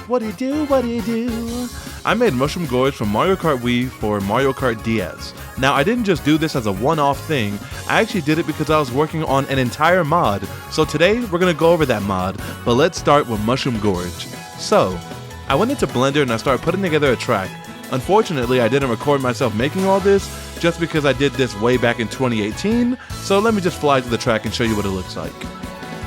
What do you do? What do you do? I made Mushroom Gorge from Mario Kart Wii for Mario Kart DS. Now, I didn't just do this as a one-off thing, I actually did it because I was working on an entire mod. So today, we're gonna go over that mod, but let's start with Mushroom Gorge. So, I went into Blender and I started putting together a track. Unfortunately, I didn't record myself making all this, just because I did this way back in 2018, so let me just fly to the track and show you what it looks like.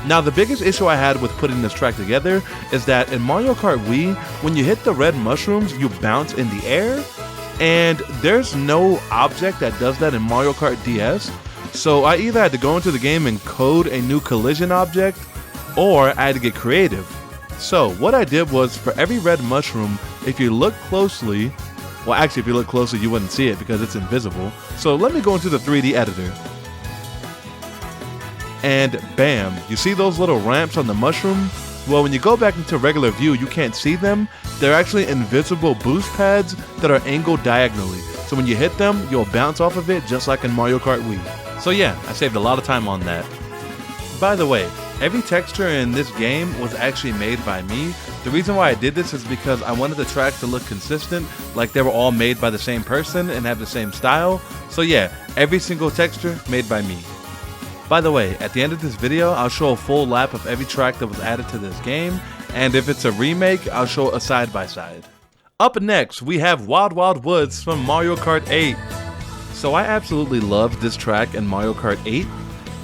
Now, the biggest issue I had with putting this track together is that in Mario Kart Wii, when you hit the red mushrooms, you bounce in the air, and there's no object that does that in Mario Kart DS, so I either had to go into the game and code a new collision object, or I had to get creative. So, what I did was, for every red mushroom, if you look closely, well actually if you look closely you wouldn't see it because it's invisible, so let me go into the 3D editor. And bam, you see those little ramps on the mushroom? Well, when you go back into regular view, you can't see them. They're actually invisible boost pads that are angled diagonally. So when you hit them, you'll bounce off of it just like in Mario Kart Wii. So yeah, I saved a lot of time on that. By the way, every texture in this game was actually made by me. The reason why I did this is because I wanted the track to look consistent, like they were all made by the same person and have the same style. So yeah, every single texture made by me. By the way, at the end of this video, I'll show a full lap of every track that was added to this game, and if it's a remake, I'll show a side-by-side. Up next, we have Wild Wild Woods from Mario Kart 8. So I absolutely loved this track in Mario Kart 8,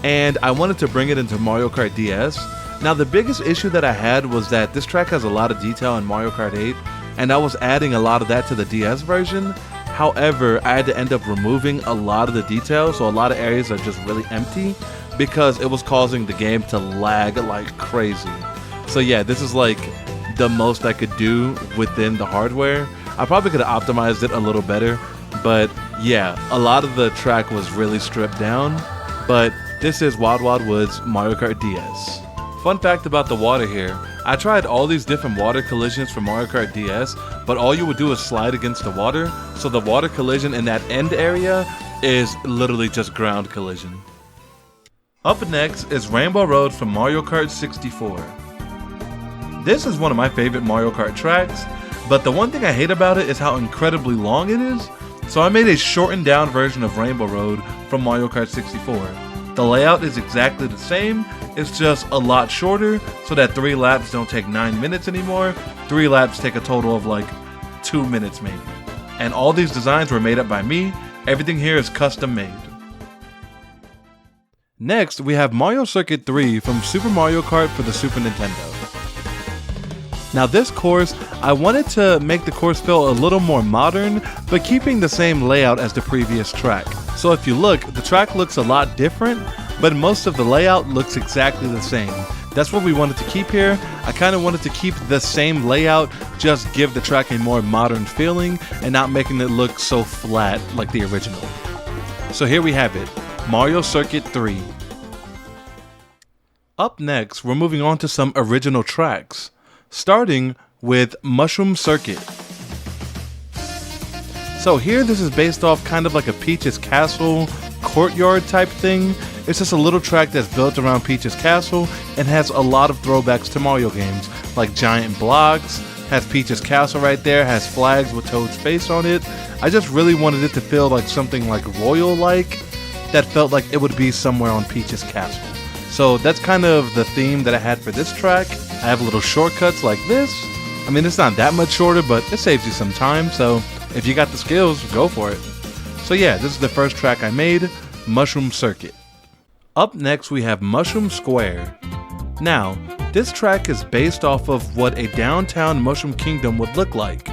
and I wanted to bring it into Mario Kart DS. Now, the biggest issue that I had was that this track has a lot of detail in Mario Kart 8, and I was adding a lot of that to the DS version. However, I had to end up removing a lot of the details, so a lot of areas are just really empty because it was causing the game to lag like crazy. So yeah, this is like the most I could do within the hardware. I probably could have optimized it a little better, but yeah, a lot of the track was really stripped down. But this is Wild Wild Woods Mario Kart DS. Fun fact about the water here, I tried all these different water collisions for Mario Kart DS, but all you would do is slide against the water, so the water collision in that end area is literally just ground collision. Up next is Rainbow Road from Mario Kart 64. This is one of my favorite Mario Kart tracks, but the one thing I hate about it is how incredibly long it is, so I made a shortened down version of Rainbow Road from Mario Kart 64. The layout is exactly the same, it's just a lot shorter, so that 3 laps don't take 9 minutes anymore. 3 laps take a total of like 2 minutes maybe. And all these designs were made up by me, everything here is custom made. Next, we have Mario Circuit 3 from Super Mario Kart for the Super Nintendo. Now this course, I wanted to make the course feel a little more modern, but keeping the same layout as the previous track. So if you look, the track looks a lot different, but most of the layout looks exactly the same. That's what we wanted to keep here. I kind of wanted to keep the same layout, just give the track a more modern feeling, and not making it look so flat like the original. So here we have it, Mario Circuit 3. Up next, we're moving on to some original tracks, starting with Mushroom Circuit. So here this is based off kind of like a Peach's Castle courtyard type thing. It's just a little track that's built around Peach's Castle and has a lot of throwbacks to Mario games, like giant blocks, has Peach's Castle right there, has flags with Toad's face on it. I just really wanted it to feel like something like royal-like, that felt like it would be somewhere on Peach's Castle. So that's kind of the theme that I had for this track. I have little shortcuts like this. I mean, it's not that much shorter, but it saves you some time, so if you got the skills, go for it. So yeah, this is the first track I made, Mushroom Circuit. Up next, we have Mushroom Square. Now, this track is based off of what a downtown Mushroom Kingdom would look like.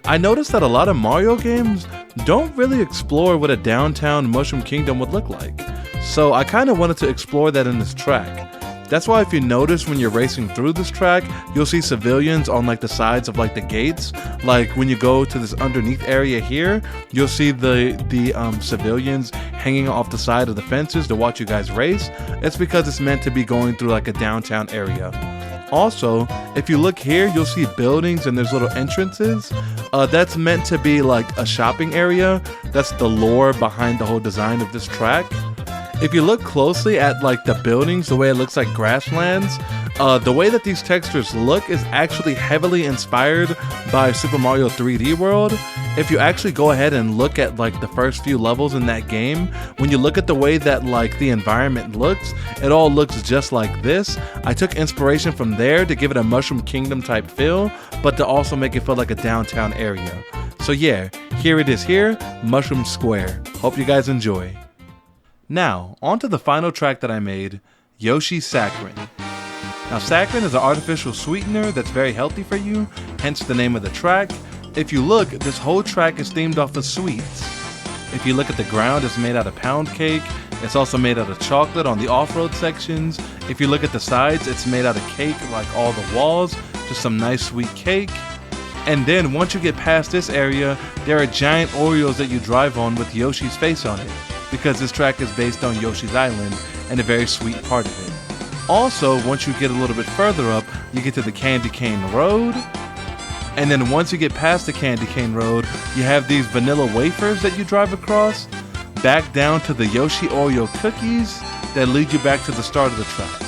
I noticed that a lot of Mario games don't really explore what a downtown Mushroom Kingdom would look like. So I kind of wanted to explore that in this track. That's why if you notice when you're racing through this track, you'll see civilians on like the sides of like the gates. Like when you go to this underneath area here, you'll see the civilians hanging off the side of the fences to watch you guys race. It's because it's meant to be going through like a downtown area. Also, if you look here, you'll see buildings and there's little entrances. That's meant to be like a shopping area. That's the lore behind the whole design of this track. If you look closely at like the buildings, the way it looks like grasslands, The way that these textures look is actually heavily inspired by Super Mario 3D World. If you actually go ahead and look at like the first few levels in that game, when you look at the way that like the environment looks, it all looks just like this. I took inspiration from there to give it a Mushroom Kingdom type feel, but to also make it feel like a downtown area. So yeah, here it is here, Mushroom Square. Hope you guys enjoy. Now, on to the final track that I made, Yoshi Sacchrin. Now, Sacchrin is an artificial sweetener that's very healthy for you, hence the name of the track. If you look, this whole track is themed off of sweets. If you look at the ground, it's made out of pound cake. It's also made out of chocolate on the off-road sections. If you look at the sides, it's made out of cake like all the walls, just some nice sweet cake. And then once you get past this area, there are giant Oreos that you drive on with Yoshi's face on it, because this track is based on Yoshi's Island and a very sweet part of it. Also, once you get a little bit further up, you get to the Candy Cane Road. And then once you get past the Candy Cane Road, you have these vanilla wafers that you drive across, back down to the Yoshi Oreo cookies that lead you back to the start of the track.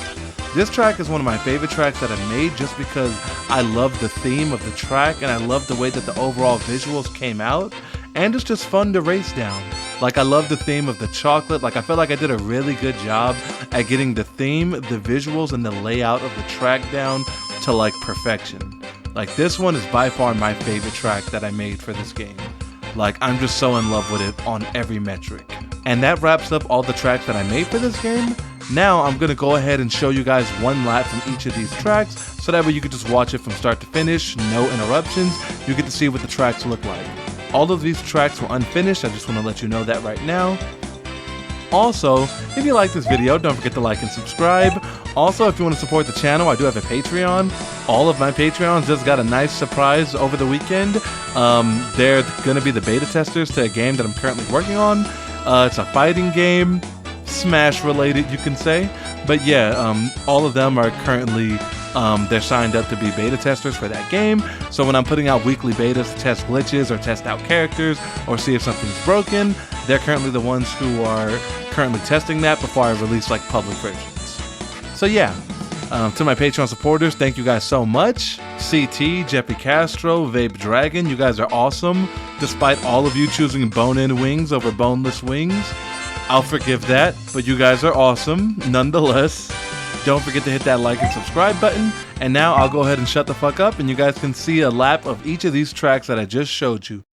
This track is one of my favorite tracks that I made just because I love the theme of the track and I love the way that the overall visuals came out, and it's just fun to race down. Like, I love the theme of the chocolate. Like, I feel like I did a really good job at getting the theme, the visuals, and the layout of the track down to like perfection. Like, this one is by far my favorite track that I made for this game. Like, I'm just so in love with it on every metric. And that wraps up all the tracks that I made for this game. Now I'm gonna go ahead and show you guys one lap from each of these tracks, so that way you can just watch it from start to finish, no interruptions. You get to see what the tracks look like. All of these tracks were unfinished, I just want to let you know that right now. Also, if you like this video, don't forget to like and subscribe. Also, if you want to support the channel, I do have a Patreon. All of my Patreons just got a nice surprise over the weekend. They're going to be the beta testers to a game that I'm currently working on. It's a fighting game, Smash related, you can say. But yeah, all of them are currently they're signed up to be beta testers for that game. So when I'm putting out weekly betas to test glitches or test out characters or see if something's broken, they're currently the ones who are currently testing that before I release like public versions. So yeah, to my Patreon supporters, thank you guys so much. CT, Jeffy Castro, Vape Dragon, you guys are awesome. Despite all of you choosing bone-in wings over boneless wings, I'll forgive that, but you guys are awesome nonetheless. Don't forget to hit that like and subscribe button. And now I'll go ahead and shut the fuck up and you guys can see a lap of each of these tracks that I just showed you.